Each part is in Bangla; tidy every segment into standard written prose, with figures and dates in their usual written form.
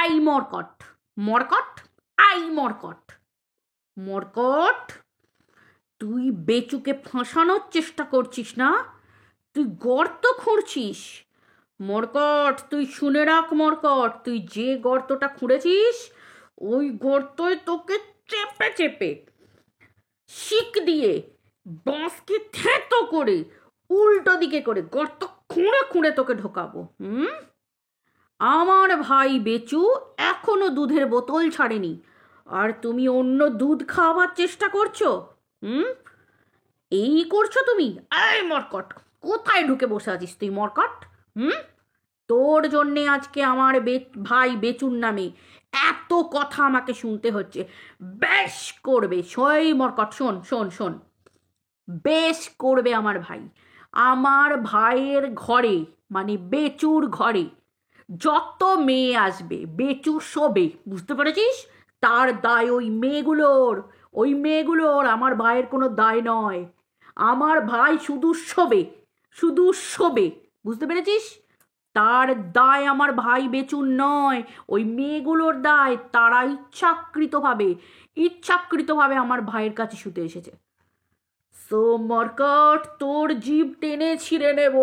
I মরকট, মরকট, I মরকট। মরকট, তুই বেচুকে ফাঁসানোর চেষ্টা করছিস না? তুই গর্ত খুঁড়ছিস। মরকট, তুই শুনে রাখ মরকট, তুই যে গর্তটা খুঁড়েছিস ওই গর্তয় তোকে চেপে চেপে শিক দিয়ে বাঁশকে থেঁতো করে উল্টো দিকে করে গর্ত খুঁড়ে খুঁড়ে তোকে ঢোকাবো। আমার ভাই বেচু এখনো দুধের বোতল ছাড়েনি, আর তুমি অন্য দুধ খাওয়াবার চেষ্টা করছো। এই করছো তুমি? এই মরকট, কোথায় ঢুকে বসে আছিস তুই মরকট? তোর জন্যে আজকে আমার ভাই বেচুর নামে এত কথা আমাকে শুনতে হচ্ছে। বেশ করবে সই মরকট, শোন শোন শোন, বেশ করবে আমার ভাই। আমার ভাইয়ের ঘরে মানে বেচুর ঘরে যত মেয়ে আসবে বেচু শোবে, বুঝতে পেরেছিস? তার দায় ওই মেয়েগুলোর আমার ভাইয়ের কোনো দায় নয়। আমার ভাই শুধু শোবে, বুঝতে পেরেছিস? তার দায় আমার ভাই বেচুর নয়, ওই মেয়েগুলোর দায়। তারা ইচ্ছাকৃতভাবে আমার ভাইয়ের কাছে শুতে এসেছে। সো মরকট, তোর জিভ টেনে ছিঁড়ে নেব।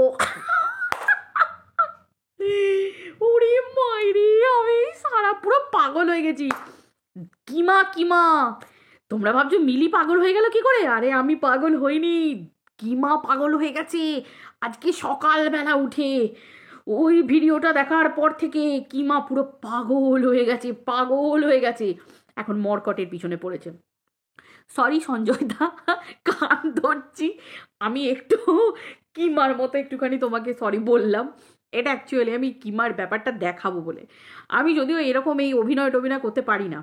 ওরে মাইরি, আমি সারা পুরো পাগল হয়ে গেছি। কিমা, তোমরা ভাবছো মিলি পাগল হয়ে গেল কি করে? আরে আমি পাগল হইনি, কিমা পাগল হয়ে গেছে। আজকে সকালবেলা উঠে ওই ভিডিওটা দেখার পর থেকে কিমা পুরো পাগল হয়ে গেছে। এখন মরকটের পিছনে পড়েছে। সরি সঞ্জয় দা, কান ধরছি। আমি একটু কিমার মতো একটুখানি তোমাকে সরি বললাম। এটা অ্যাকচুয়ালি আমি কিমার ব্যাপারটা দেখাবো বলে। আমি যদিও এরকম এই অভিনয় করতে পারি না,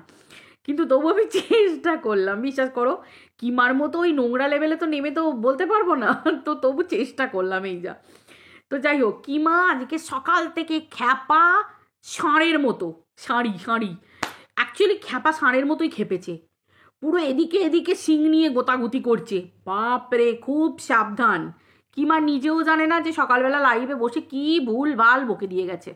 কিন্তু তবু আমি চেষ্টা করলাম। বিশ্বাস করো, কিমার মতো ওই নোংরা লেভেলে তো নেমে তো বলতে পারবো না, তো তবু চেষ্টা করলাম এই যা। তো যাই হোক, কিমা আজকে সকাল থেকে খ্যাপা ষাঁড়ের মতো, ষাঁড়ি অ্যাকচুয়ালি খ্যাপা ষাঁড়ের মতোই খেপেছে। পুরো এদিকে শিং নিয়ে গোতাগুতি করছে। বাপরে, খুব সাবধান। কিমা নিজেও জানে না যে সকালবেলা লাইভে বসে কি ভুল ভাল বকে দিয়ে গেছে।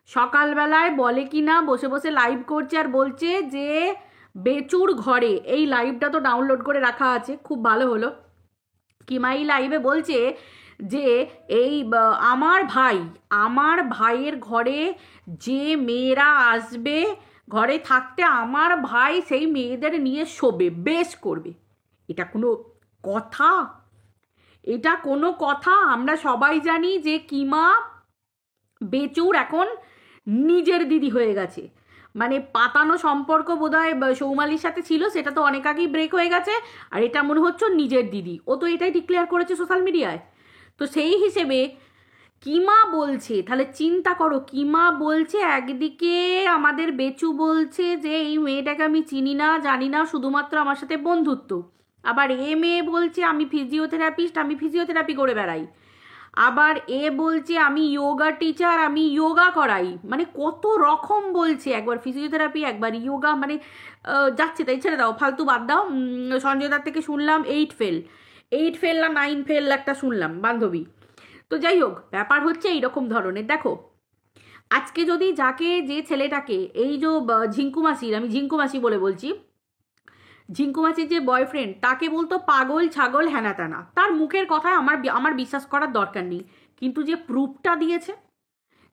সকালবেলায় বলে কি না বসে বসে লাইভ করছে আর বলছে যে বেচুর ঘরে, এই লাইভটা তো ডাউনলোড করে রাখা আছে, খুব ভালো হলো। কিমা এই লাইভে বলছে যে এই আমার ভাইয়ের ঘরে যে মেয়েরা আসবে ঘরে থাকতে, আমার ভাই সেই মেয়েদের নিয়ে শোবে, বেশ করবে। এটা কোনো কথা? আমরা সবাই জানি যে কিমা বেচুর এখন নিজের দিদি হয়ে গেছে। মানে পাতানো সম্পর্ক বোধহয় সৌমালির সাথে ছিল, সেটা তো অনেক আগেই ব্রেক হয়ে গেছে, আর এটা মনে হচ্ছে নিজের দিদি। ও তো এটাই ডিক্লেয়ার করেছে সোশ্যাল মিডিয়ায়। তো সেই হিসেবে কিমা বলছে, তাহলে চিন্তা করো, কিমা বলছে একদিকে আমাদের বেচু বলছে যে এই মেয়েটাকে আমি চিনি না জানি না, শুধুমাত্র আমার সাথে বন্ধুত্ব। আবার এ মেয়ে বলছে আমি ফিজিওথেরাপিস্ট, আমি ফিজিওথেরাপি করে বেড়াই। আবার এ বলছে আমি যোগা টিচার, আমি যোগা করাই। মানে কত রকম বলছে, একবার ফিজিওথেরাপি একবার যোগা, মানে যাচ্ছে তাই, ছেড়ে দাও, ফালতু বাদ দাও। সঞ্জয় দার থেকে শুনলাম 8 ফেল না 9 ফেল একটা শুনলাম বান্ধবী। তো যাই হোক, ব্যাপার হচ্ছে এইরকম ধরনের। দেখো, আজকে যদি যে ছেলেটাকে এই যে ঝিঙ্কু মাসির, আমি ঝিঙ্কু মাসি বলে বলছি, ঝিঙ্কু মাসির যে বয়ফ্রেন্ড, তাকে বলতো পাগল ছাগল হ্যানা ত্যানা, তার মুখের কথায় আমার বিশ্বাস করার দরকার নেই। কিন্তু যে প্রুফটা দিয়েছে,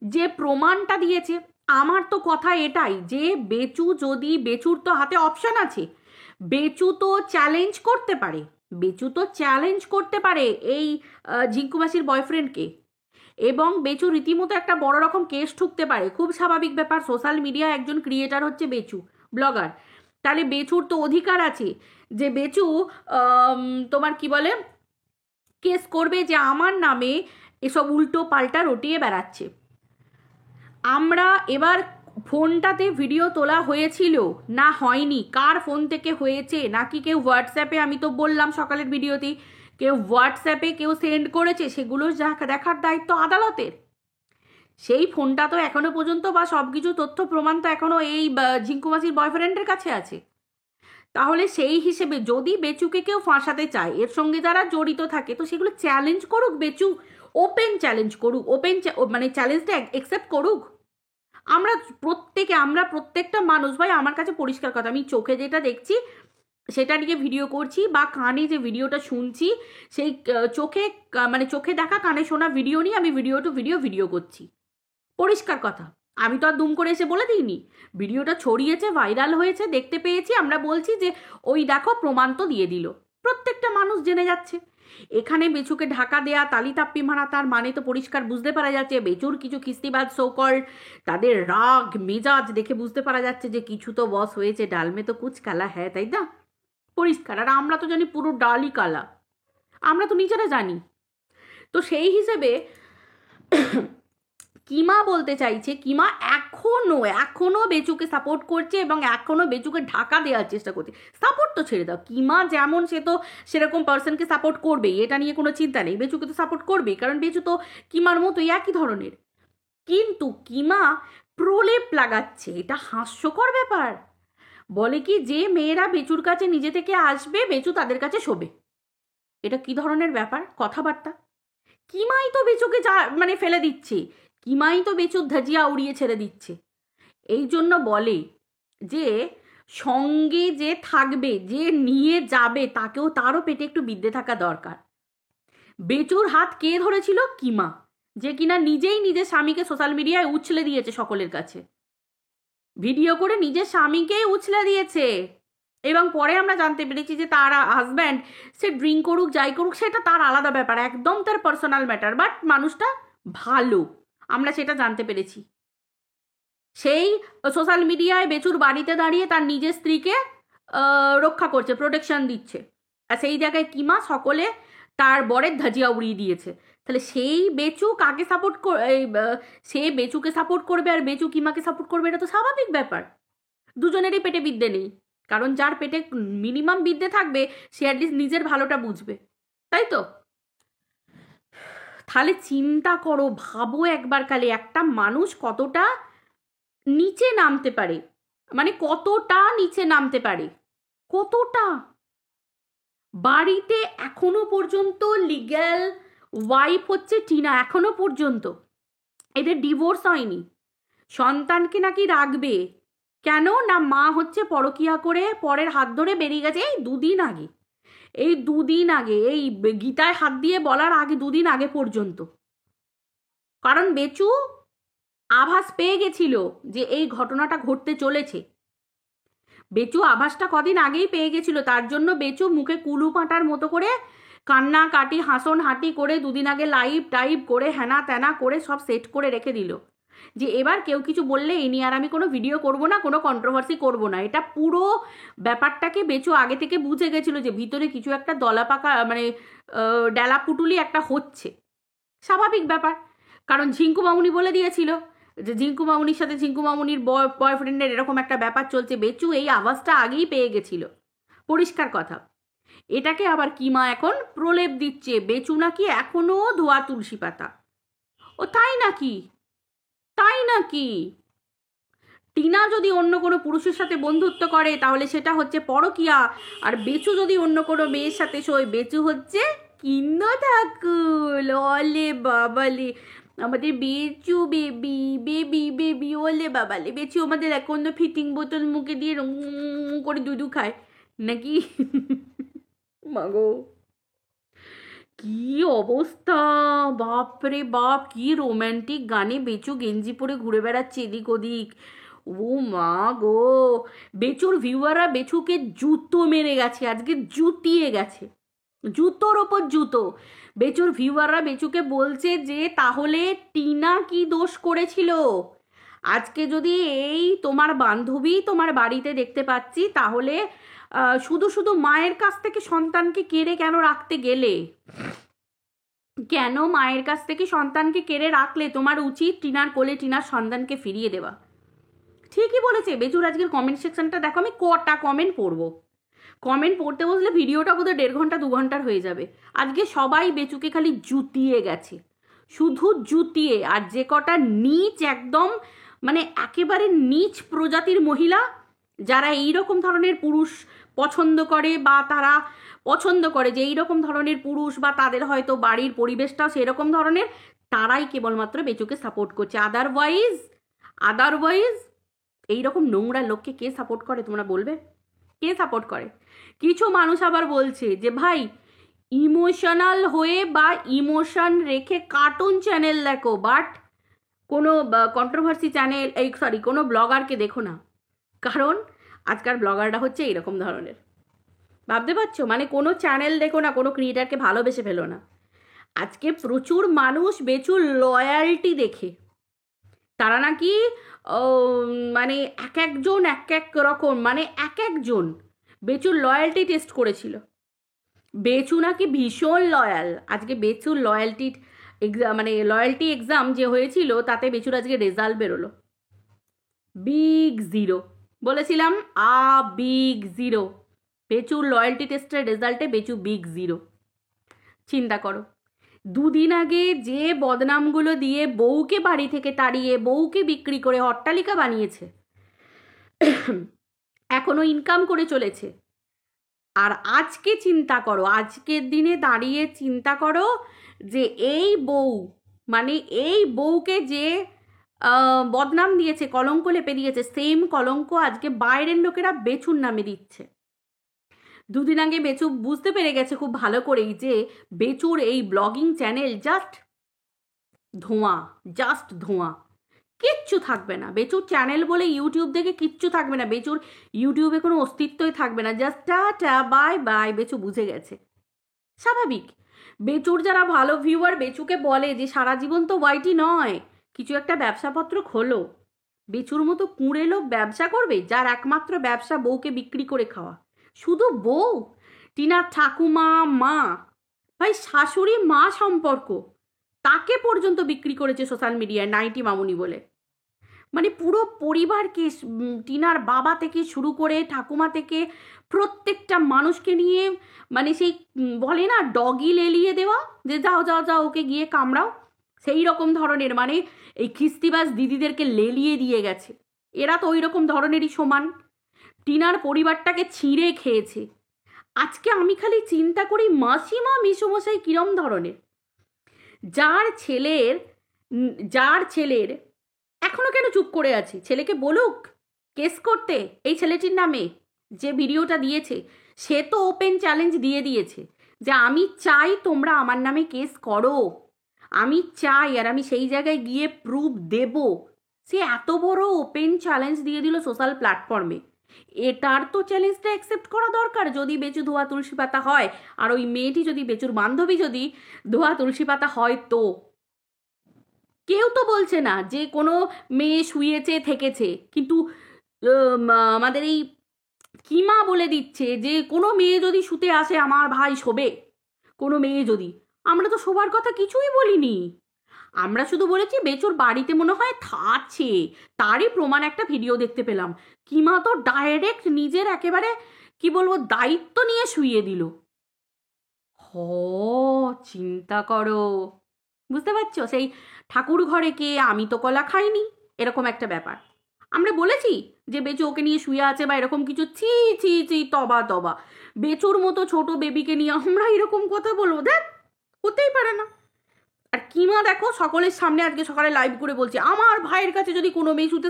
যে প্রমাণটা দিয়েছে, আমার তো কথা এটাই যে বেচুর তো হাতে অপশান আছে। বেচু তো চ্যালেঞ্জ করতে পারে এই ঝিঙ্কু মাসির বয়ফ্রেন্ডকে, এবং বেচু রীতিমতো একটা বড় রকম কেস ঠুকতে পারে। খুব স্বাভাবিক ব্যাপার, সোশ্যাল মিডিয়া একজন ক্রিয়েটার হচ্ছে বেচু, ব্লগার। তাহলে বেচুর তো অধিকার আছে যে বেচু তোমার কি বলে কেস করবে যে আমার নামে এসব উল্টো পাল্টা রটিয়ে বেড়াচ্ছে। আমরা এবার ফোনটাতে ভিডিও তোলা হয়েছিল না হয়নি, কার ফোন থেকে হয়েছে, নাকি কেউ হোয়াটসঅ্যাপে, আমি তো বললাম সকালের ভিডিওতেই, কেউ হোয়াটসঅ্যাপে কেউ সেন্ড করেছে, সেগুলো দেখার দায়িত্ব আদালতের। সেই ফোনটা তো এখনো পর্যন্ত বা সব কিছু তথ্য প্রমাণ তো এখনো এই ঝিঙ্কু মাসির বয়ফ্রেন্ডের কাছে আছে। তাহলে সেই হিসেবে যদি বেচুকে কেউ ফাঁসাতে চায়, এর সঙ্গে যারা জড়িত থাকে, তো সেগুলো চ্যালেঞ্জ করুক বেচু, ওপেন চ্যালেঞ্জ করুক, মানে চ্যালেঞ্জটা অ্যাকসেপ্ট করুক। আমরা প্রত্যেকটা মানুষ ভাই, আমার কাছে পরিষ্কার কথা, আমি চোখে যেটা দেখছি সেটা নিয়ে ভিডিও করছি, বা কানে যে ভিডিওটা শুনছি সেই চোখে দেখা কানে শোনা ভিডিও নিয়ে আমি ভিডিও করছি। পরিষ্কার কথা, আমি তো আর দুম করে এসে বলে দিইনি। ভিডিওটা ছড়িয়েছে, ভাইরাল হয়েছে, দেখতে পেয়েছি, আমরা বলছি যে ওই দেখো প্রমাণ তো দিয়ে দিল, প্রত্যেকটা মানুষ জেনে যাচ্ছে। এখানে বেচুকে ঢাকা দেয়া, তালিতাপ্পি মারা, তার মানে তো পরিষ্কার বুঝতে পারা যাচ্ছে বেচুর কিছু কিস্তিবাজ সোকল্ড, তাদের রাগ মেজাজ দেখে বুঝতে পারা যাচ্ছে যে কিছু তো বস হয়েছে, ডালমে তো কুচ কালা হ্যাঁ, তাই না? পরিষ্কার। আর আমরা তো জানি পুরো ডালই কালা, আমরা তো নিজেরা জানি। তো সেই হিসেবে কিমা বলতে চাইছে, কিমা এখনো বেচুকে সাপোর্ট করছে এবং এখনো বেচুকে ঢাকা দেওয়ার চেষ্টা করছে। সাপোর্ট তো ছেড়ে দাও, কিমা যেমন সে তো সেরকম পার্সনকে সাপোর্ট করবেই, এটা নিয়ে কোনো চিন্তা নেই, বেচুকে তো সাপোর্ট করবেই, কারণ বেচু তো কিমার মতোই একই ধরনের। কিন্তু কিমা প্রলেপ লাগাচ্ছে, এটা হাস্যকর ব্যাপার। বলে কি যে মেয়েরা বেচুর কাছে নিজে থেকে আসবে, বেচু তাদের কাছে শোবে। এটা কি ধরনের ব্যাপার কথাবার্তা? কিমাই তো বেচুকে মানে ফেলে দিচ্ছে, কিমাই তো বেচুর ধাজিয়া উড়িয়ে ছেড়ে দিচ্ছে। এই জন্য বলে যে সঙ্গে যে থাকবে, যে নিয়ে যাবে, তারও পেটে একটু বিদ্যে থাকা দরকার। বেচুর হাত কে ধরেছিল? কিমা, যে কিনা নিজেই নিজের স্বামীকে সোশ্যাল মিডিয়ায় উছলে দিয়েছে সকলের কাছে, ভিডিও করে নিজের স্বামীকেই উছলে দিয়েছে। এবং পরে আমরা জানতে পেরেছি যে তার হাজব্যান্ড সে ড্রিঙ্ক করুক যাই করুক সেটা তার আলাদা ব্যাপার, একদম তার পার্সোনাল ম্যাটার, বাট মানুষটা ভালো, আমরা সেটা জানতে পেরেছি। সেই সোশ্যাল মিডিয়ায় বেচুর বাড়িতে দাঁড়িয়ে তার নিজের স্ত্রীকে রক্ষা করছে, প্রোটেকশন দিচ্ছে, আর সেই জায়গায় কিমা সকলে তার বরের ধাজিয়া উড়িয়ে দিয়েছে। তাহলে সেই বেচু কাকে সাপোর্ট সে বেচুকে সাপোর্ট করবে আর বেচু কিমাকে সাপোর্ট করবে, এটা তো স্বাভাবিক ব্যাপার। দুজনেরই পেটে বিদ্যে নেই, কারণ যার পেটে মিনিমাম বিদ্যে থাকবে সে অ্যাটলিস্ট নিজের ভালোটা বুঝবে, তাই তো? তাহলে চিন্তা করো, ভাবো একবার কালে একটা মানুষ কতটা নিচে নামতে পারে, মানে কতটা নিচে নামতে পারে, কতটা। বাড়িতে এখনো পর্যন্ত লিগ্যাল ওয়াইফ হচ্ছে টিনা, এখনো পর্যন্ত এদের ডিভোর্স হয়নি। সন্তানকে নাকি রাখবে, কেন না মা হচ্ছে পরকিয়া করে পরের হাত ধরে বেরিয়ে গেছে এই দুদিন আগে, এই গীতায় হাত দিয়ে বলার আগে 2 দিন আগে পর্যন্ত। কারণ বেচু আভাস পেয়ে গেছিল যে এই ঘটনাটা ঘটতে চলেছে, বেচু আভাসটা কদিন আগেই পেয়ে গেছিল, তার জন্য বেচু মুখে কুলু পাঁটার মতো করে কান্না কাটি হাসন হাঁটি করে 2 দিন আগে লাইভ টাইপ করে হ্যানা ত্যানা করে সব সেট করে রেখে দিল যে এবার কেউ কিছু বললে এই নিয়ে আর আমি কোনো ভিডিও করব না, কোনো কন্ট্রোভার্সি করব না। এটা পুরো ব্যাপারটাকে বেচু আগে থেকে বুঝে গেছিল যে ভিতরে কিছু একটা দলা পাকা মানে ডেলা পুটুলি একটা হচ্ছে, স্বাভাবিক ব্যাপার। কারণ ঝিঙ্কু মামুনি বলে দিয়েছিল যে ঝিঙ্কু মামুনির সাথে ঝিঙ্কু মামুনির বয়ফ্রেন্ডের এরকম একটা ব্যাপার চলছে, বেচু এই আওয়াজটা আগেই পেয়ে গেছিল, পরিষ্কার কথা। এটাকে আবার কিমা এখন প্রলেপ দিচ্ছে, বেচু নাকি এখনো ধোয়া তুলসী পাতা। ও তাই নাকি? টিনা যদি অন্য কোনো পুরুষের সাথে বন্ধুত্ব করে তাহলে সেটা হচ্ছে পরকিয়া, আর বেচু যদি অন্য কোনো মেয়ের সাথে শোয় বেচু হচ্ছে কিন্ন ঠাকুর। ওলে বাবালে আমাদের বেচু বেবি ওলে বাবালে, বেচু আমাদের এখন ফিটিং বোতল মুখে দিয়ে করে দুধু খায় নাকি? মাগো কি অবস্থা, বাপরে বাপ, কি রোম্যান্টিক গানে বেচু গেঞ্জি পরে ঘুরে বেড়াচ্ছে এদিক ওদিক। ও মা গো, বেচুর ভিউয়াররা বেচুকে জুতো মেরে গেছে, আজকে জুতিয়ে গেছে, জুতোর ওপর জুতো। বেচুর ভিউয়াররা বেচুকে বলছে যে তাহলে টিনা কি দোষ করেছিল? আজকে যদি এই তোমার বান্ধবী তোমার বাড়িতে দেখতে পাচ্ছি, তাহলে শুধু শুধু মায়ের কাছ থেকে সন্তানকে কেড়ে কেন রাখতে গেলে? কেন মায়ের কাছ থেকে সন্তানকে কেড়ে রাখলে? তোমার উচিত টিনার কোলে টিনার সন্তানকে ফিরিয়ে দেওয়া। ঠিকই বলেছে বেচুর। আজকের কমেন্ট সেকশনটা দেখো, আমি কটা কমেন্ট পড়বো, কমেন্ট পড়তে বসলে ভিডিওটা বোধহয় 1.5 ঘন্টা 2 ঘন্টার হয়ে যাবে। আজকে সবাই বেচুকে খালি জুতিয়ে গেছে, শুধু জুতিয়ে। আর যে কটা নিচ, একদম মানে একেবারে নিচ প্রজাতির মহিলা যারা এইরকম ধরনের পুরুষ পছন্দ করে, বা তারা পছন্দ করে যে এইরকম ধরনের পুরুষ, বা তাদের হয়তো বাড়ির পরিবেশটাও সেরকম ধরনের, তারাই কেবলমাত্র বেচুকে সাপোর্ট করছে। আদারওয়াইজ এইরকম নোংরা লোককে কে সাপোর্ট করে তোমরা বলবে? কে সাপোর্ট করে? কিছু মানুষ আবার বলছে যে ভাই ইমোশনাল হয়ে বা ইমোশন রেখে কার্টুন চ্যানেল দেখো, বাট কোনো কন্ট্রোভার্সি চ্যানেল কোনো ব্লগারকে দেখো না, কারণ আজকাল ব্লগাররা হচ্ছে এইরকম ধরনের। ভাবতে পারছো? মানে কোনো চ্যানেল দেখো না, কোনো ক্রিয়েটারকে ভালোবেসে ফেলো না। আজকে প্রচুর মানুষ বেচুর লয়ালটি দেখে, তারা নাকি মানে এক একজন এক এক রকম, মানে এক একজন বেচুর লয়ালটি টেস্ট করেছিল। বেচু নাকি ভীষণ লয়াল। আজকে বেচুর লয়ালটি এক্সাম, মানে লয়ালটি এক্সাম যে হয়েছিল তাতে বেচুর আজকে রেজাল্ট বেরোলো বিগ জিরো। বলেছিলাম বিগ জিরো। বেচুর লয়ালটি টেস্টের রেজাল্টে বেচু বিগ জিরো। চিন্তা করো, দুদিন আগে যে বদনামগুলো দিয়ে বউকে বাড়ি থেকে তাড়িয়ে বউকে বিক্রি করে অট্টালিকা বানিয়েছে, এখনো ইনকাম করে চলেছে। আর আজকে চিন্তা করো, আজকের দিনে দাঁড়িয়ে চিন্তা করো যে এই বউ, মানে এই বউকে যে বদনাম দিয়েছে, কলঙ্ক লেপে দিয়েছে, সেম কলঙ্ক আজকে বাইরের লোকেরা বেচুর নামে দিচ্ছে। দুদিন আগে বেচু বুঝতে পেরে গেছে খুব ভালো করেই যে বেচুর এই ব্লগিং চ্যানেল জাস্ট ধোঁয়া, জাস্ট ধোঁয়া, কিচ্ছু থাকবে না বেচুর চ্যানেল বলে। ইউটিউব দেখে কিচ্ছু থাকবে না বেচুর, ইউটিউবে কোনো অস্তিত্বই থাকবে না, just tata bye bye. Bechu বুঝে গেছে, স্বাভাবিক। বেচুর যারা ভালো ভিউয়ার বেচুকে বলে যে সারা জীবন তো ওয়াইটি নয়, কিছু একটা ব্যবসাপত্র খোলো। বেচুর মতো কুঁড়ে লোক ব্যবসা করবে যার একমাত্র ব্যবসা বউকে বিক্রি করে খাওয়া? শুধু বউ, টিনার ঠাকুমা, মা, ভাই শাশুড়ি মা সম্পর্ক, তাকে পর্যন্ত বিক্রি করেছে সোশ্যাল মিডিয়ায় নাইটি মামুনি বলে। মানে পুরো পরিবারকে, টিনার বাবা থেকে শুরু করে ঠাকুমা থেকে প্রত্যেকটা মানুষকে নিয়ে, মানে সেই বলে না ডগি লেলিয়ে দেওয়া, যে যাও যাও যাও ওকে গিয়ে কামড়াও, সেই রকম ধরনের, মানে এই খিস্তিবাজ দিদিদেরকে লেলিয়ে দিয়ে গেছে। এরা তো ওই রকম ধরনেরই সমান, টিনার পরিবারটাকে ছিঁড়ে খেয়েছে। আজকে আমি খালি চিন্তা করি মাসিমা মেসোমশাই কিরম ধরনের, যার ছেলের এখনো কেন চুপ করে আছে? ছেলেকে বলুক কেস করতে এই ছেলেটির নামে। যে ভিডিওটা দিয়েছে সে তো ওপেন চ্যালেঞ্জ দিয়ে দিয়েছে যে আমি চাই তোমরা আমার নামে কেস করো, আমি চাই, আর আমি সেই জায়গায় গিয়ে প্রুফ দেব। সে এত বড় ওপেন চ্যালেঞ্জ দিয়ে দিল সোশ্যাল প্ল্যাটফর্মে, এটার তো চ্যালেঞ্জটা অ্যাকসেপ্ট করা দরকার। যদি বেচু ধোয়া তুলসী পাতা হয়, আর ওই মেয়েটি যদি বেচুর বান্ধবী যদি ধোয়া তুলসী পাতা হয়, তো কেউ তো বলছে না যে কোনো মেয়ে শুয়েছে থেকেছে, কিন্তু আমাদের এই কিমা বলে দিচ্ছে যে কোনো মেয়ে যদি শুতে আসে আমার ভাই শোবে। কোনো মেয়ে যদি, আমরা তো শোবার কথা কিছুই বলিনি, আমরা শুধু বলেছি বেচুর বাড়িতে মনে হয় আছে, তারই প্রমাণ একটা ভিডিও দেখতে পেলাম। কিমা তো ডাইরেক্ট নিজের একেবারে কি বলবো দায়িত্ব নিয়ে শুইয়ে দিল। চিন্তা করো, বুঝতে পারছো? সেই ঠাকুর ঘরে কে আমি তো কলা খাইনি, এরকম একটা ব্যাপার। আমরা বলেছি যে বেচু ওকে নিয়ে শুয়ে আছে বা এরকম কিছু? ছি ছি ছি, তবা তবা। বেচুর মতো ছোট বেবিকে নিয়ে আমরা এরকম কথা বলবো? দেখ, হতেই পারে না। আর কিমা দেখো সকলের সামনে আজকে সকালে লাইভ করে বলছে আমার ভাইয়ের কাছে যদি কোনো মেয়ে শুতে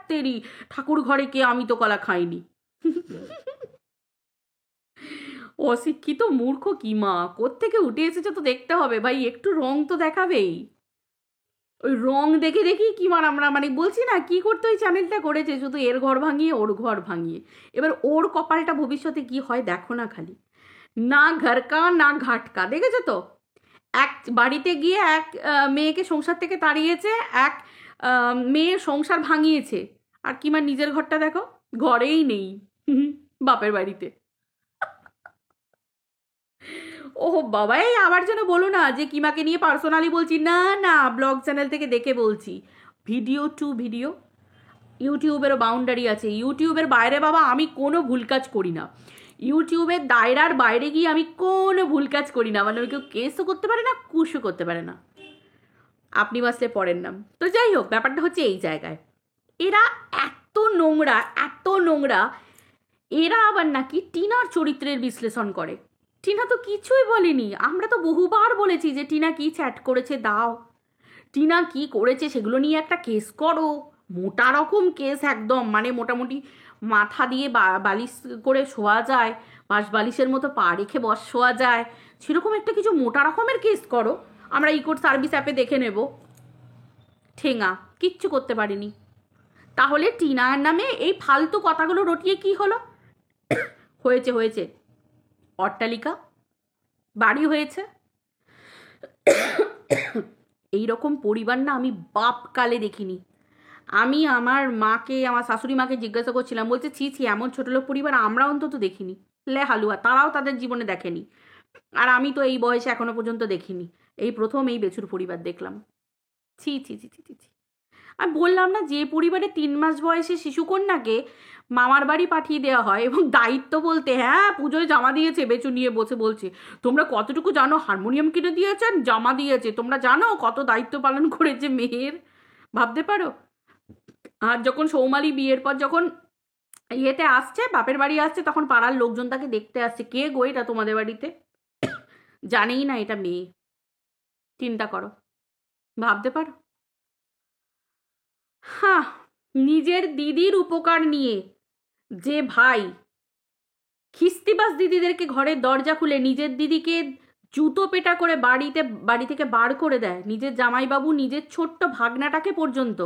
তেরি ঠাকুর ঘরে কে আমি তো কলা খাইনি। অশিক্ষিত মূর্খ কিমা কোত্থেকে উঠে এসেছে তো দেখতে হবে ভাই, একটু রং তো দেখাবেই। ওই রং দেখে দেখি কিমার আমরা মানে বলছি না কি করতে ওই চ্যানেলটা করেছে, শুধু এর ঘর ভাঙিয়ে ওর ঘর ভাঙিয়ে। এবার ওর কপালটা ভবিষ্যতে কি হয় দেখো না খালি, না ঘরকা না ঘাটকা। দেখেছো তো, এক বাড়িতে গিয়ে এক মেয়েকে সংসার থেকে তাড়িয়েছে, এক মেয়ের সংসার ভাঙিয়েছে, আর কিমার নিজের ঘরটা দেখো ঘরেই নেই, বাপের বাড়িতে। ও বাবা, এই আবার যেন বলো না যে কিমাকে নিয়ে পার্সোনালি বলছি, না না, ব্লগ চ্যানেল থেকে দেখে বলছি। ভিডিও টু ভিডিও, ইউটিউবেরও বাউন্ডারি আছে। ইউটিউবের বাইরে বাবা আমি কোনো ভুল কাজ করি না, ইউটিউবের দায়রার বাইরে গিয়ে আমি কোনো ভুল কাজ করি না। মানে কেউ কেসও করতে পারে না, কুশও করতে পারে না, আপনি বাসলে পড়েন নাম। তো যাই হোক, ব্যাপারটা হচ্ছে এই জায়গায় এরা এত নোংরা, এত নোংরা। এরা আবার নাকি টিনার চরিত্রের বিশ্লেষণ করে। টিনা তো কিছুই বলেনি, আমরা তো বহুবার বলেছি যে টিনা কি চ্যাট করেছে দাও, টিনা কি করেছে সেগুলো নিয়ে একটা কেস করো। মোটা রকম কেস একদম, মানে মোটামুটি মাথা দিয়ে বালিশ করে শোয়া যায়, বালিশের মতো পা রেখে শোয়া যায়, সেরকম একটা কিছু মোটা রকমের কেস করো, আমরা ইকোর সার্ভিস অ্যাপে দেখে নেব। ঠেঙা কিচ্ছু করতে পারিনি। তাহলে টিনার নামে এই ফালতু কথাগুলো রটিয়ে কি হলো? হয়েছে হয়েছে, অট্টালিকা, বাড়ি হয়েছে। এই রকম পরিবার না আমি বাপকালে দেখিনি। আমি আমার মাকে, আমার শাশুড়ি মাকে জিজ্ঞাসা করছিলাম, বলছে ছি ছি, এমন ছোট লোক পরিবার আমরা অন্তত দেখিনি। লে হালুয়া, তারাও তাদের জীবনে দেখেনি, আর আমি তো এই বয়সে এখনো পর্যন্ত দেখিনি। এই প্রথম এই বেচুর পরিবার দেখলাম। ছি ছি ছি ছি ছি ছি। আমি বললাম না, যে পরিবারে 3 মাস বয়সে শিশুকন্যাকে মামার বাড়ি পাঠিয়ে দেওয়া হয়, এবং দায়িত্ব বলতে হ্যাঁ পুজোয় জামা দিয়েছে, বেচু নিয়ে বসে বলছে তোমরা কতটুকু জানো, হারমোনিয়াম কিনে দিয়েছেন, জামা দিয়েছে, তোমরা জানো কত দায়িত্ব পালন করেছে মেয়ের, ভাবতে পারো। আর যখন সৌমালি বিয়ের পর যখন ইয়েতে আসছে, বাপের বাড়ি আসছে, তখন পাড়ার লোকজন তাকে দেখতে আসছে, কে গো এটা তোমাদের বাড়িতে, জানেই না এটা মেয়ে। চিন্তা করো, ভাবতে পারো। হ্যাঁ, নিজের দিদির উপকার নিয়ে যে ভাই খিস্তিবাজ দিদিদেরকে ঘরের দরজা খুলে নিজের দিদিকে জুতো পেটা করে বাড়ি থেকে বার করে দেয়, নিজের জামাইবাবু নিজের ছোট্ট ভাগনাটাকে পর্যন্ত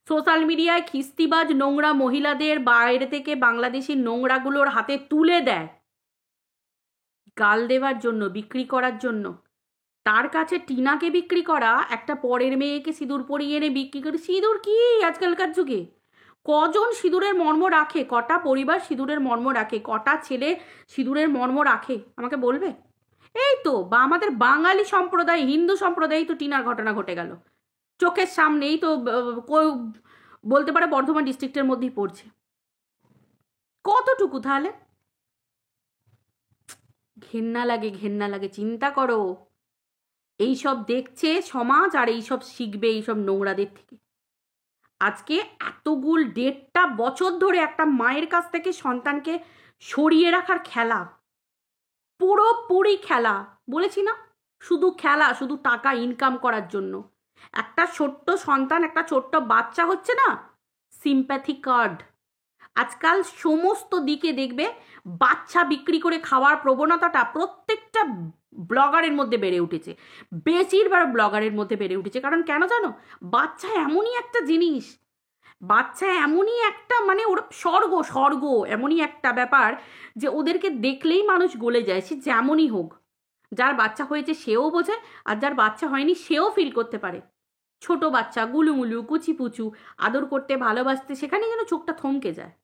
সোশ্যাল মিডিয়ায় খিস্তিবাজ নোংরা মহিলাদের বাইরে থেকে বাংলাদেশি নোংরাগুলোর হাতে তুলে দেয় গাল দেওয়ার জন্য, বিক্রি করার জন্য। তার কাছে টিনাকে বিক্রি করা, একটা পরের মেয়েকে সিঁদুর পরিয়ে এনে বিক্রি করে, সিঁদুর কি আজকালকার যুগে কজন সিঁদুরের মর্ম রাখে, কটা পরিবার সিঁদুরের মর্ম রাখে, কটা ছেলে সিঁদুরের মর্ম রাখে আমাকে বলবে? এই তো, বা আমাদের বাঙালি সম্প্রদায়, হিন্দু সম্প্রদায় তো টিনার ঘটনা ঘটে গেল চোখের সামনেই, তো বলতে পারে বর্ধমান ডিস্ট্রিক্টের মধ্যেই পড়ছে। কতটুকু তাহলে? ঘেন্না লাগে, ঘেন্না লাগে। চিন্তা করো, এইসব দেখছে সমাজ আর এইসব শিখবে এইসব নোংরাদের থেকে। আজকে এতগুল 1.5 বছর ধরে একটা মায়ের কাছ থেকে সন্তানকে সরিয়ে রাখার খেলা, পুরোপুরি খেলা, বলেছি না, শুধু খেলা, শুধু টাকা ইনকাম করার জন্য। একটা ছোট্ট সন্তান, একটা ছোট্ট বাচ্চা হচ্ছে না, সিম্প্যাথি কার্ড। আজকাল সমস্ত দিকে দেখবে বাচ্চা বিক্রি করে খাওয়ার প্রবণতাটা প্রত্যেকটা ব্লগারের মধ্যে বেড়ে উঠেছে, বেশিরভাগ ব্লগারের মধ্যে বেড়ে উঠেছে। কারণ কেন জানো? বাচ্চা এমনই একটা জিনিস, বাচ্চা এমনই একটা, মানে ওরা স্বর্গ স্বর্গ, এমনই একটা ব্যাপার যে ওদেরকে দেখলেই মানুষ গলে যায়, সে যেমনই হোক। যার বাচ্চা হয়েছে সেও বোঝে, আর যার বাচ্চা হয়নি সেও ফিল করতে পারে। ছোট বাচ্চা গুলুমুলু কুচিপুচু আদর করতে ভালোবাসতে, সেখানে যেন চোখটা থমকে যায়।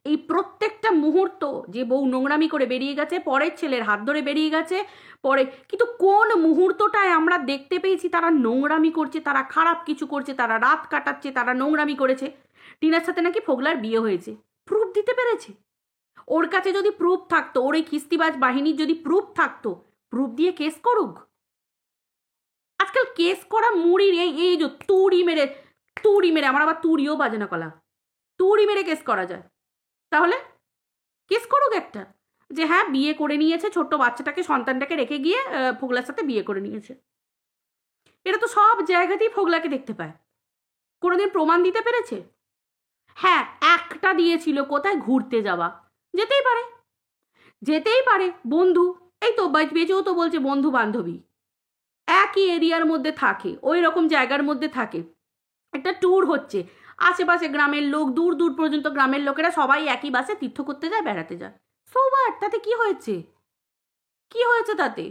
এই প্রত্যেকটা মুহূর্ত যে বউ নোংরামি করে বেরিয়ে গেছে, পরের ছেলের হাত ধরে বেরিয়ে গেছে, পরে কিন্তু কোন মুহূর্তটায় আমরা দেখতে পেয়েছি তারা নোংরামি করছে, তারা খারাপ কিছু করছে, তারা রাত কাটাচ্ছে, তারা নোংরামি করেছে? টিনার সাথে নাকি ফোগলার বিয়ে হয়েছে, প্রুফ দিতে পেরেছে। ওর কাছে যদি প্রুফ থাকতো, ওর এই খিস্তিবাজ বাহিনীর যদি প্রুফ থাকতো, প্রুফ দিয়ে কেস করুক। আজকাল কেস করা মুড়ির এই যে তুড়ি মেরে, আমার আবার তুড়িও বাজে না কলা, তুড়ি মেরে কেস করা যায়। তাহলে কেস করুক একটা, যে হ্যাঁ বিয়ে করে নিয়েছে, ছোট্ট বাচ্চাটাকে, সন্তানটাকে রেখে গিয়ে ফোগলার সাথে বিয়ে করে নিয়েছে। এটা তো সব জায়গাতেই ফোগলাকে দেখতে পায়। কোনোদিন প্রমাণ দিতে পেরেছে? হ্যাঁ, একটা দিয়েছিল, কোথায়? ঘুরতে যাওয়া। যেতেই পারে, যেতেই পারে। বন্ধু, এই তো বেঁচেও তো বলছে বন্ধু বান্ধবী একই এরিয়ার মধ্যে থাকে, ওই রকম জায়গার মধ্যে থাকে, একটা ট্যুর হচ্ছে, আশেপাশে গ্রামের লোক, দূর দূর পর্যন্ত গ্রামের লোকেরা সবাই একই বাসে তীর্থ করতে যায়, বেড়াতে যায়। সো হোয়াট, তাতে কি হয়েছে? কি হয়েছে তাতে?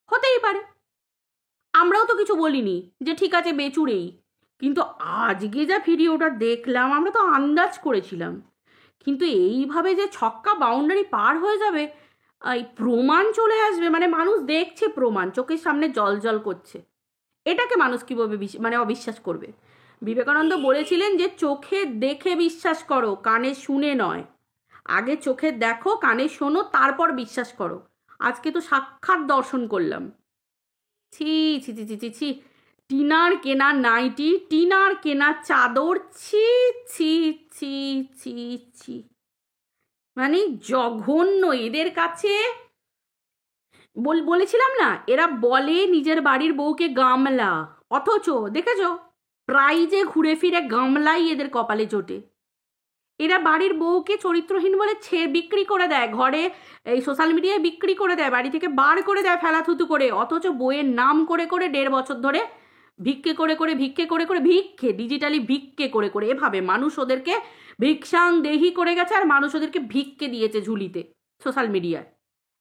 হতেই পারে, আমরাও তো কিছু বলিনি যে ঠিক আছে বেচুরেই। কিন্তু আজকে যা ভিডিওটা দেখলাম, আমরা তো আন্দাজ করেছিলাম, কিন্তু এইভাবে যে ছক্কা বাউন্ডারি পার হয়ে যাবে, এই প্রমাণ চলে আসবে, মানে মানুষ দেখছে প্রমাণ, চোখের সামনে জল জল করছে, এটাকে মানুষ কীভাবে মানে অবিশ্বাস করবে? বিবেকানন্দ বলেছিলেন যে চোখে দেখে বিশ্বাস করো, কানে শুনে নয়। আগে চোখে দেখো, কানে শোনো, তারপর বিশ্বাস করো। আজকে তো সাক্ষাৎ দর্শন করলাম। ছি ছি ছি ছি ছি ছি, টিনার কেনা নাইটি, টিনার কেনা চাদর, ছি ছি ছি ছি ছি, মানে জঘন্য এদের কাছে। বলেছিলাম না, এরা বলে নিজের বাড়ির বউকে গামলা, অথচ দেখেছো প্রাইজে ঘুরে ফিরে গামলাই এদের কপালে জোটে। এরা বাড়ির বউকে চরিত্রহীন বলে বিক্রি করে দেয়, ঘরে এই সোশ্যাল মিডিয়ায় বিক্রি করে দেয়, বাড়ি থেকে বার করে দেয় ফেলাথুতু করে, অথচ বইয়ের নাম করে করে 1.5 বছর ধরে ভিক্ষে করে করে ভিক্ষে ডিজিটালি ভিক্ষে করে করে এভাবে মানুষ ওদেরকে ভিক্ষাং দেহি করে গেছে, আর মানুষ ওদেরকে ভিক্ষে দিয়েছে ঝুলিতে সোশ্যাল মিডিয়ায়,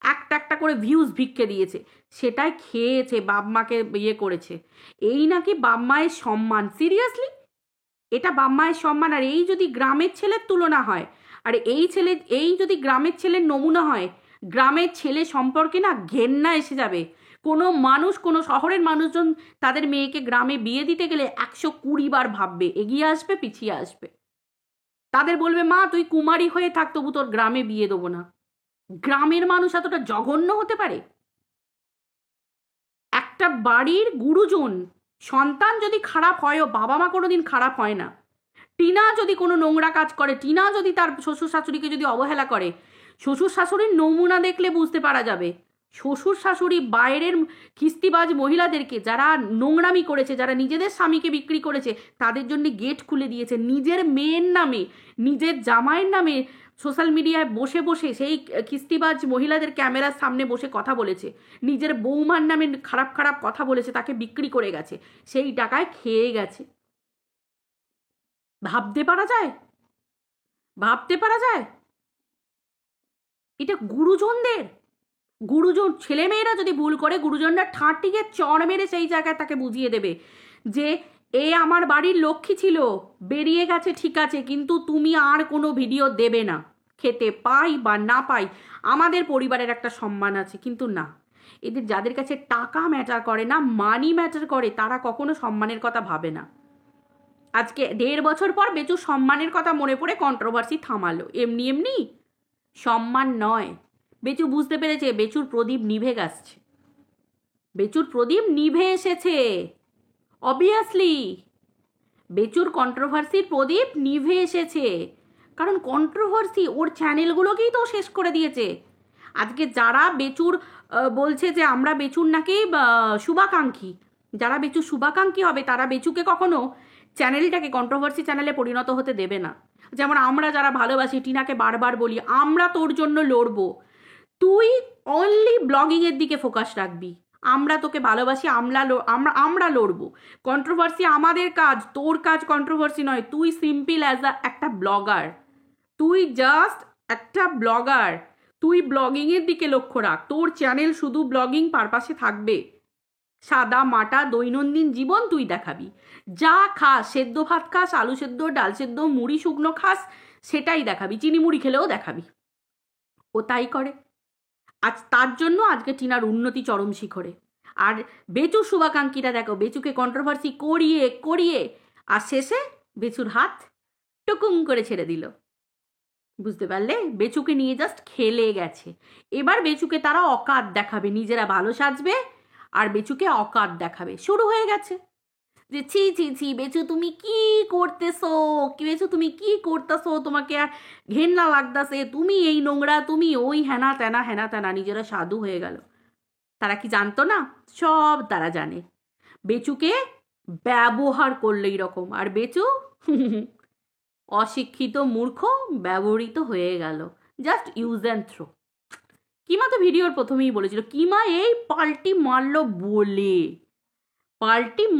একটা করে ভিউজ ভিক্ষে দিয়েছে, সেটাই খেয়েছে, বাপ মাকে ইয়ে করেছে। এই নাকি বাপ মায়ের সম্মান? সিরিয়াসলি এটা বাপ মায়ের সম্মান? আর এই যদি গ্রামের ছেলের তুলনা হয়, আর এই যদি গ্রামের ছেলের নমুনা হয়, গ্রামের ছেলে সম্পর্কে না ঘেন্না এসে যাবে। কোনো মানুষ, কোনো শহরের মানুষজন তাদের মেয়েকে গ্রামে বিয়ে দিতে গেলে 120 বার ভাববে, এগিয়ে আসবে পিছিয়ে আসবে। তাদের বলবে মা তুই কুমারী হয়ে থাক, তবু তোর গ্রামে বিয়ে দেবো না। গ্রামের মানুষ এতটা জঘন্য হতে পারে? একটা বাড়ির গুরুজন সন্তান যদি খারাপ হয়ও, বাবা মা কোনোদিন খারাপ হয় না। টিনা যদি কোনো নোংরা কাজ করে, টিনা যদি তার শ্বশুর শাশুড়িকে যদি অবহেলা করে, শ্বশুর শাশুড়ির নমুনা দেখলে বুঝতে পারা যাবে। শ্বশুর শাশুড়ি বাইরের খিস্তিবাজ মহিলাদেরকে, যারা নোংরামি করেছে, যারা নিজেদের স্বামীকে বিক্রি করেছে, তাদের জন্য গেট খুলে দিয়েছে। নিজের মেয়ের নামে, নিজের জামাইয়ের নামে সোশ্যাল মিডিয়ায় বসে বসে সেই খিস্তিবাজ মহিলাদের ক্যামেরার সামনে বসে কথা বলেছে, নিজের বৌমার নামে খারাপ খারাপ কথা বলেছে, তাকে বিক্রি করে গেছে, সেই টাকায় খেয়ে গেছে। ভাবতে পারা যায়? ভাবতে পারা যায়? এটা গুরুজন ছেলেমেয়েরা যদি ভুল করে, গুরুজনরা ঠাঁটিকে চড় মেরে সেই জায়গায় তাকে বুঝিয়ে দেবে যে এ আমার বাড়ির লক্ষ্মী ছিল, বেরিয়ে গেছে ঠিক আছে, কিন্তু তুমি আর কোনো ভিডিও দেবে না, খেতে পাই বা না পাই আমাদের পরিবারের একটা সম্মান আছে। কিন্তু না, এদের যাদের কাছে টাকা ম্যাটার করে না, মানি ম্যাটার করে, তারা কখনো সম্মানের কথা ভাবে না। আজকে 1.5 বছর পর বেচুর সম্মানের কথা মনে পড়ে কন্ট্রোভার্সি থামালো। এমনি এমনি সম্মান নয়। বেচু বুঝতে পেরেছে বেচুর প্রদীপ নিভে গেছে, বেচুর প্রদীপ নিভে এসেছে। অবভিয়াসলি বেচুর কন্ট্রোভার্সির প্রদীপ নিভে এসেছে, কারণ কন্ট্রোভার্সি ওর চ্যানেলগুলোকেই তো শেষ করে দিয়েছে। আজকে যারা বেচুর বলছে যে আমরা বেচুর নাকি শুভাকাঙ্ক্ষী, যারা বেচুর শুভাকাঙ্ক্ষী হবে, তারা বেচুকে কখনো চ্যানেলটাকে কন্ট্রোভার্সি চ্যানেলে পরিণত হতে দেবে না। যেমন আমরা যারা ভালোবাসি, টিনাকে বারবার বলি আমরা তোর জন্য লড়বো, তুই অনলি ব্লগিংয়ের দিকে ফোকাস রাখবি, আমরা তোকে ভালোবাসি, আমরা লড়বো। কন্ট্রোভার্সি আমাদের কাজ, তোর কাজ কন্ট্রোভার্সি নয়। তুই সিম্পল অ্যাজ একটা ব্লগার, তুই জাস্ট একটা ব্লগার, তুই ব্লগিংয়ের দিকে লক্ষ্য রাখ। তোর চ্যানেল শুধু ব্লগিং পারপাসে থাকবে, সাদা মাটা দৈনন্দিন জীবন তুই দেখাবি, যা খাস, সেদ্ধ ভাত খাস, আলু সেদ্ধ, ডাল সেদ্ধ, মুড়ি শুকনো খাস, সেটাই দেখাবি, চিনি মুড়ি খেলেও দেখাবি। ও তাই করে। আজ তার জন্য আজকে টিনার উন্নতি চরম শিখরে। আর বেচুর শুভাকাঙ্ক্ষীরা দেখো বেচুকে কন্ট্রোভার্সি করিয়ে করিয়ে আর শেষে বেচুর হাত টুকুং করে ছেড়ে দিল। বুঝতে পারলে? বেচুকে নিয়ে জাস্ট খেলে গেছে। এবার বেচুকে তারা অকাত দেখাবে, নিজেরা ভালো সাজবে আর বেচুকে অকাত দেখাবে। শুরু হয়ে গেছে যে ছি ছি ছি বেচু তুমি কি করতেছো, বেচু তুমি কি করতেছো, তোমাকে আর ঘেন্না লাগতেছে, তুমি এই নোংরা, তুমি ওই হেনা তেনা, নিজেরা সাধু হয়ে গেল। তারা কি জানতো না? সব তারা জানে। বেচুকে ব্যবহার করলো এইরকম, আর বেচু অশিক্ষিত মূর্খ ব্যবহৃত হয়ে গেল, জাস্ট ইউজ অ্যান্ড থ্রো। কিমা তো ভিডিওর প্রথমেই বলেছিল, কিমা এই পাল্টি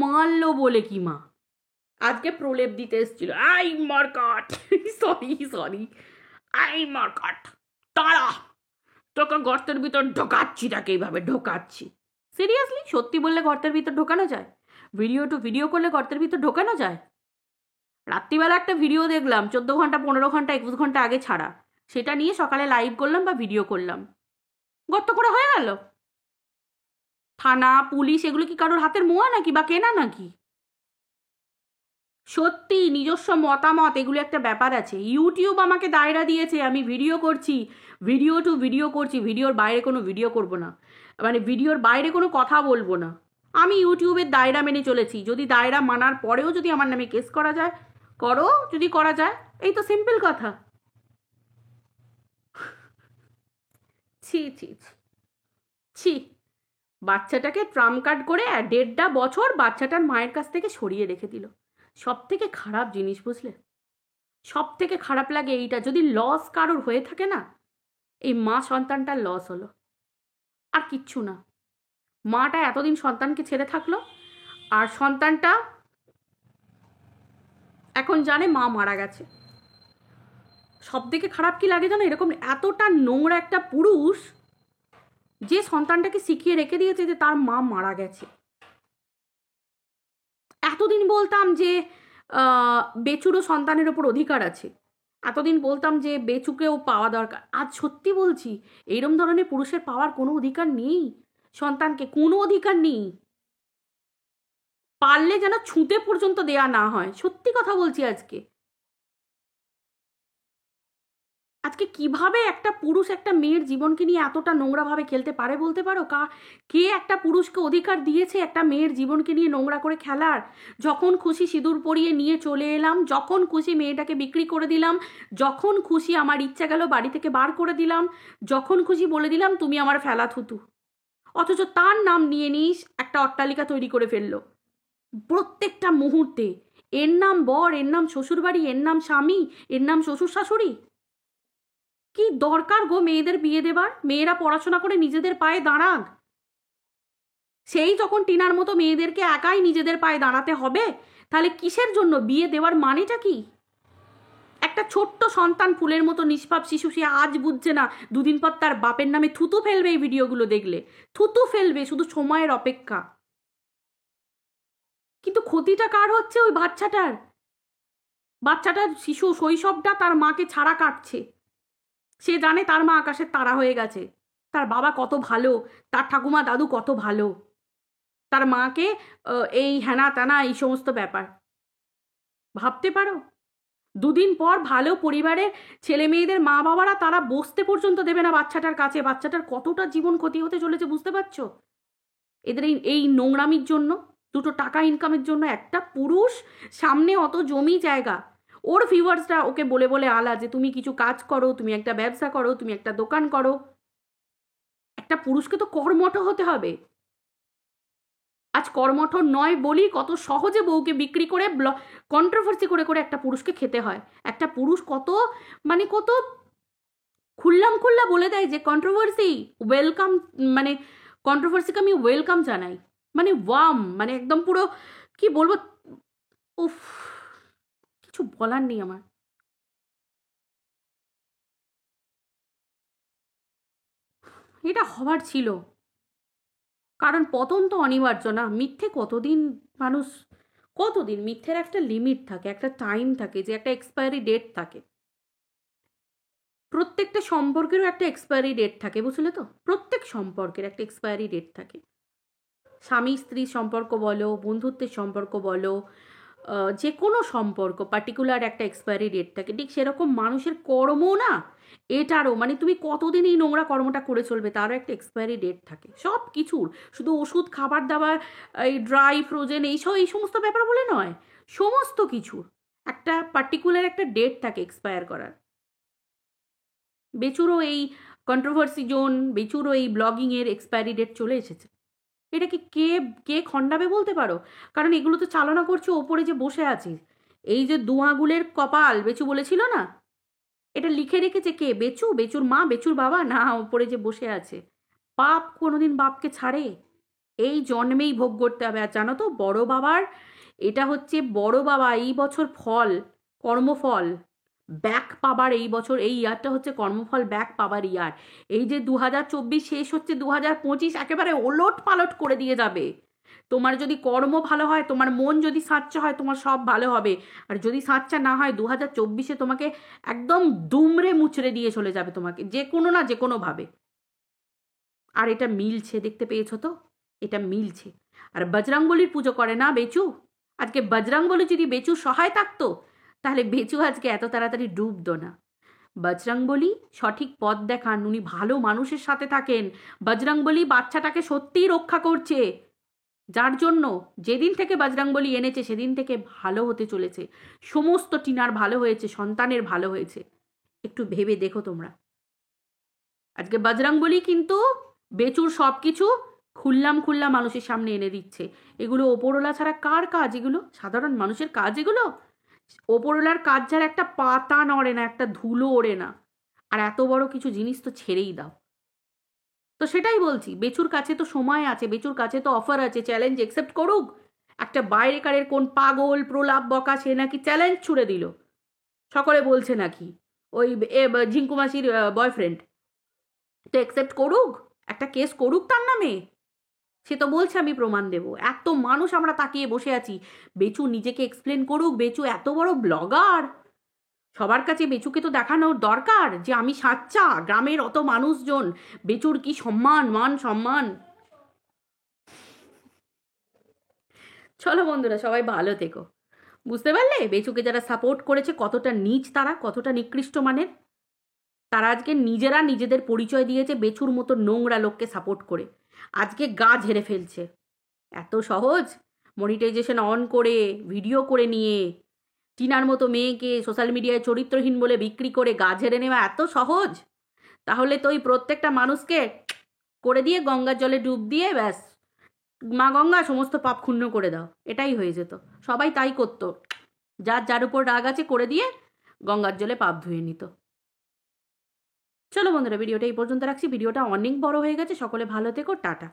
মারলো বলে কিমা আজকে প্রলেপ দিতে এসেছিল। আই মার্কাট সরি আই মার্কাট, তারা তোকে গর্তের ভিতর ঢোকাচ্ছি, তাকে এইভাবে ঢোকাচ্ছি। সিরিয়াসলি সত্যি বললে গর্তের ভিতর ঢোকানো যায়? ভিডিও করলে গর্তের ভিতর ঢোকানো যায়? রাত্রিবেলা একটা ভিডিও দেখলাম, 14 ঘন্টা 15 ঘন্টা 21 ঘন্টা আগে ছাড়া, সেটা নিয়ে সকালে লাইভ করলাম বা ভিডিও করলাম, গর্ত করে হয়ে গেল। থানা পুলিশ এগুলো কি কারোর হাতের মোয়া নাকি বা কেনা নাকি? সত্যি নিজস্ব মতামত, এগুলো একটা ব্যাপার আছে। ইউটিউব আমাকে দায়রা দিয়েছে, আমি ভিডিও করছি, ভিডিওর বাইরে কোনো ভিডিও করব না, মানে ভিডিওর বাইরে কোনো কথা বলবো না। আমি ইউটিউবের দায়রা মেনে চলেছি। যদি দায়রা মানার পরেও যদি আমার নামে কেস করা যায় করো, যদি করা যায়, এই তো সিম্পল কথা। ছি ছি ছি, বাচ্চাটাকে ট্রাম কার্ড করে 1.5 বছর বাচ্চাটার মায়ের কাছ থেকে সরিয়ে রেখে দিল। সব থেকে খারাপ জিনিস, বুঝলে, সব থেকে খারাপ লাগে এইটা, যদি লস কারোর হয়ে থাকে না, এই মা সন্তানটার লস হলো, আর কিচ্ছু না। মাটা এতদিন সন্তানকে ছেড়ে থাকলো, আর সন্তানটা এখন জানে মা মারা গেছে। সব থেকে খারাপ কি লাগে জানো, এরকম এতটা নোংরা একটা পুরুষ যে সন্তানটাকে শিখিয়ে রেখে দিয়েছে যে তার মা মারা গেছে। এতদিন বলতাম যে বেচুরও সন্তানের ওপর অধিকার আছে, এতদিন বলতাম যে বেচুকেও পাওয়া দরকার। আজ সত্যি বলছি, এইরকম ধরনের পুরুষের পাওয়ার কোনো অধিকার নেই, সন্তানকে কোনো অধিকার নেই। পারলে যেন ছুঁতে পর্যন্ত দেয়া না হয়, সত্যি কথা বলছি। আজকে কিভাবে একটা পুরুষ একটা মেয়ের জীবনকে নিয়ে এতটা নোংরাভাবে খেলতে পারে বলতে পারো? কে একটা পুরুষকে অধিকার দিয়েছে একটা মেয়ের জীবনকে নিয়ে নোংরা করে খেলার? যখন খুশি সিঁদুর পরিয়ে নিয়ে চলে এলাম, যখন খুশি মেয়েটাকে বিক্রি করে দিলাম, যখন খুশি আমার ইচ্ছা গেল বাড়ি থেকে বার করে দিলাম, যখন খুশি বলে দিলাম তুমি আমার ফেলা থুতু। অথচ তার নাম নিয়ে নিস একটা অট্টালিকা তৈরি করে ফেললো প্রত্যেকটা মুহূর্তে। এর নাম বর, এর নাম শ্বশুরবাড়ি, এর নাম স্বামী, এর নাম শ্বশুর শাশুড়ি। কি দরকার গো মেয়েদের বিয়ে দেবার? মেয়েরা পড়াশোনা করে নিজেদের পায়ে দাঁড়াক। সেই যখন টিনার মতো মেয়েদেরকে একাই নিজেদের পায়ে দাঁড়াতে হবে, তাহলে কিসের জন্য বিয়ে দেওয়ার মানেটা কি? একটা ছোট্ট সন্তান ফুলের মতো নিষ্পাপ শিশু, সে আজ বুঝছে না, দুদিন পর তার বাপের নামে থুতু ফেলবে। এই ভিডিওগুলো দেখলে থুতু ফেলবে, শুধু সময়ের অপেক্ষা। কিন্তু ক্ষতিটা কার হচ্ছে? ওই বাচ্চাটার শিশু শৈশবটা তার মাকে ছাড়া কাটছে। সে জানে তার মা আকাশের তারা হয়ে গেছে, তার বাবা কত ভালো, তার ঠাকুমা দাদু কত ভালো, তার মাকে এই হেনা তেনা এই সমস্ত ব্যাপার। ভাবতে পারো, দুদিন পর ভালো পরিবারের ছেলে মেয়েদের মা বাবারা তারা বসতে পর্যন্ত দেবে না বাচ্চাটার কাছে। বাচ্চাটার কতটা জীবন ক্ষতি হতে চলেছে বুঝতে পারছো? এদের এই নোংরামির জন্য, দুটো টাকা ইনকামের জন্য। একটা পুরুষ, সামনে অত জমি জায়গা, ওর ভিউয়ার্সরা ওকে বলে বলে আলা যে তুমি কিছু কাজ করো, তুমি একটা ব্যবসা করো, তুমি একটা দোকান করো। একটা পুরুষকে তো কর্মঠ হতে হবে। আজ কর্মঠ নয় বলি কত সহজে বউকে বিক্রি করে কন্ট্রোভার্সি করে করে একটা পুরুষকে খেতে হয়। একটা পুরুষ কত কত খুল্লাম খুল্লা বলে দেয় যে কন্ট্রোভার্সি ওয়েলকাম, কন্ট্রোভার্সিকে আমি ওয়েলকাম জানাই, ওয়াম, একদম পুরো কি বলবো, উফ, কিছু বলার নেই আমার। এটা হবার ছিল, কারণ পতন তো অনিবার্য না। মিথ্যে কতদিন মানুষ, কতদিন মিথ্যের একটা লিমিট থাকে, একটা টাইম থাকে, যে একটা এক্সপায়ারি ডেট থাকে। প্রত্যেকটা সম্পর্কেরও একটা এক্সপায়ারি ডেট থাকে, বুঝলে তো? প্রত্যেক সম্পর্কের একটা এক্সপায়ারি ডেট থাকে। স্বামী স্ত্রী সম্পর্ক বলো, বন্ধুত্বের সম্পর্ক বলো, যে কোনো সম্পর্ক পার্টিকুলার একটা এক্সপায়ারি ডেট থাকে। ঠিক সেরকম মানুষের কর্ম না, এটারও তুমি কতদিন এই নোংরা কর্মটা করে চলবে তারও একটা এক্সপায়ারি ডেট থাকে। সব কিছুর, শুধু ওষুধ, খাবার দাবার, এই ড্রাই ফ্রোজেন এই সমস্ত ব্যাপার বলে নয়, সমস্ত কিছুর একটা পার্টিকুলার একটা ডেট থাকে এক্সপায়ার করার। বেচুরও এই কন্ট্রোভার্সি জোন, বেচুরও এই ব্লগিংয়ের এক্সপায়ারি ডেট চলে এসেছে। এটাকে কে কে খণ্ডাবে বলতে পারো? কারণ এগুলো তো চালনা করছে ওপরে যে বসে আছিস, এই যে দুয়াগুলের কপাল বেচু বলেছিল না, এটা লিখে রেখেছে কে? বেচু, বেচুর মা, বেচুর বাবা না, ওপরে যে বসে আছে। পাপ কোনোদিন বাপকে ছাড়ে? এই জন্মেই ভোগ করতে হবে। আর জানো তো, বড় বাবার, এটা হচ্ছে বড় বাবা এই বছর ফল, কর্মফল ব্যাক পাবার, এই বছর এই ইয়ারটা হচ্ছে কর্মফল ব্যাক পাবার ইয়ার। এই যে 2024 শেষ হচ্ছে, 2025 একেবারে ওলট পালট করে দিয়ে যাবে। তোমার যদি কর্ম ভালো হয়, তোমার মন যদি সাচ্চা হয়, তোমার সব ভালো হবে। আর যদি সাচ্চা না হয়, 2024-এ তোমাকে একদম দুমড়ে মুচড়ে দিয়ে চলে যাবে তোমাকে, যে কোনো না যে কোনোভাবে। আর এটা মিলছে, দেখতে পেয়েছো তো? এটা মিলছে। আর বজরংবলির পুজো করে না বেচু? আজকে বজরংবলী যদি বেচু সহায় থাকতো, তাহলে বেচু আজকে এত তাড়াতাড়ি ডুবতো না। বজরংবলী সঠিক পথ দেখান, উনি ভালো মানুষের সাথে থাকেন। বজরংবলী বাচ্চাটাকে সত্যিই রক্ষা করছে, যার জন্য যেদিন থেকে বজরংবলী এনেছে সেদিন থেকে ভালো হতে চলেছে। সমস্ত টিনার ভালো হয়েছে, সন্তানের ভালো হয়েছে। একটু ভেবে দেখো তোমরা। আজকে বজরংবলী কিন্তু বেচুর সব কিছু খুললাম খুললাম মানুষের সামনে এনে দিচ্ছে। এগুলো ওপরওয়ালা ছাড়া কার কাজ এগুলো? সাধারণ মানুষের কাজ এগুলো? ওপরওয়ালার কাজ যার একটা পাতা নড়ে না, একটা ধুলো ওড়ে না, আর এত বড় কিছু জিনিস তো ছেড়েই দাও। তো সেটাই বলছি, বেচুর কাছে তো সময় আছে, বেচুর কাছে তো অফার আছে, চ্যালেঞ্জ একসেপ্ট করুক। একটা বাইরেকারের কোন পাগল প্রলাপ বকা সে নাকি চ্যালেঞ্জ ছুড়ে দিল, সকলে বলছে নাকি ওই ঝিঙ্কু মাসির বয়ফ্রেন্ড, তো একসেপ্ট করুক, একটা কেস করুক তার নামে। সে তো বলছে আমি প্রমাণ দেব। এত মানুষ আমরা তাকিয়ে বসে আছি, বেচু নিজেকে এক্সপ্লেন করুক। বেচু এত বড় ব্লগার, সবার কাছে বেচুকে তো দেখানোর দরকার যে আমি সাচ্চা। গ্রামের অত মানুষজন, বেচুর কি সম্মান, মান সম্মান। চলো বন্ধুরা, সবাই ভালো থেকো। বুঝতে পারলে বেচুকে যারা সাপোর্ট করেছে কতটা নীচ তারা, কতটা নিকৃষ্ট মানের। তারা আজকে নিজেরা নিজেদের পরিচয় দিয়েছে বেচুর মতো নোংরা লোককে সাপোর্ট করে। আজকে গা ঝেড়ে ফেলছে। এত সহজ মনিটাইজেশন অন করে ভিডিও করে নিয়ে টিনার মতো মেয়েকে সোশ্যাল মিডিয়ায় চরিত্রহীন বলে বিক্রি করে গা ঝেড়ে নেওয়া এত সহজ? তাহলে তো ওই প্রত্যেকটা মানুষকে করে দিয়ে গঙ্গার জলে ডুব দিয়ে ব্যাস, মা গঙ্গা সমস্ত পাপ ক্ষুণ্ণ করে দাও, এটাই হয়ে যেত। সবাই তাই করতো, যার যার উপর রাগ আছে করে দিয়ে গঙ্গার জলে পাপ ধুয়ে নিত। চলো বন্ধুরা, ভিডিওটা এই পর্যন্ত রাখছি। ভিডিওটা অনেক বড় হয়ে গেছে। সকলে ভালো থেকো, টাটা।